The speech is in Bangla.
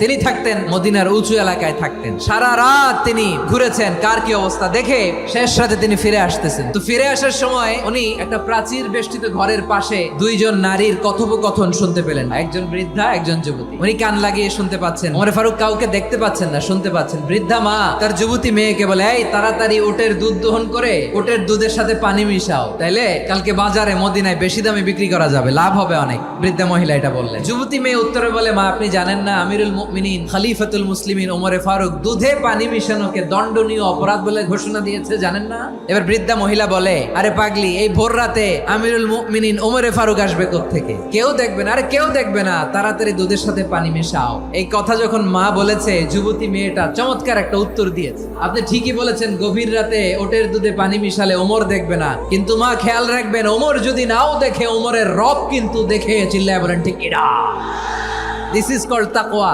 তিনি থাকতেন মদিনার উঁচু এলাকায় থাকতেন, সারা রাত তিনি ঘুরেছেন কার কি অবস্থা দেখে শেষ রাতে তিনি ফিরে আসতেছেন। তো ফিরে আসার সময় উনি একটা প্রাচীর বেষ্টিত ঘরের পাশে দুইজন নারীর কথোপকথন শুনতে পেলেন, একজন বৃদ্ধা একজন যুবতী। উনি কান লাগিয়ে শুনতে পাচ্ছেন, ওমর ফারুক কাউকে দেখতে পাচ্ছেন না, শুনতে পাচ্ছেন। বৃদ্ধা মা তার যুবতী মেয়েকে বলে, এই তাড়াতাড়ি উটের দুধ দহন করে উটের দুধের সাথে পানি মিশাও, তাইলে কালকে বাজারে মদিনায় বেশি দামে বিক্রি করা যাবে, লাভ হবে অনেক। বৃদ্ধা মহিলা এটা বললেন। যুবতী মেয়ে উত্তরে বলে, মা আপনি জানেন না আমিরুল মুমিনিন খলিফাতুল মুসলিমিন ওমর ফারুক দুধে পানি মিশানোকে দণ্ডনীয় অপরাধ বলে ঘোষণা দিয়েছে, জানেন না? এবার বৃদ্ধা মহিলা বলে, আরে পাগলি, এই ভোর রাতে আমিরুল মুমিনিন ওমর ফারুক আসবে কোত্থেকে? কেউ দেখবে না। আরে কেউ দেখবে না, তাড়াতাড়ি দুধের সাথে পানি মেশাও। এই কথা যখন মা বলেছে, যুবতী মেয়েটা চমৎকার একটা উত্তর দিয়েছে, আপনি ঠিকই বলেছেন, গভীর রাতে ওটের দুধে পানি মিশালে ওমর দেখবে না, কিন্তু মা খেয়াল রাখবেন, ওমর যদি নাও দেখে ওমরের রব কিন্তু দেখে। চিল্লায় বলেন ঠিক এরা। দিস ইজ কল্ড তাকওয়া।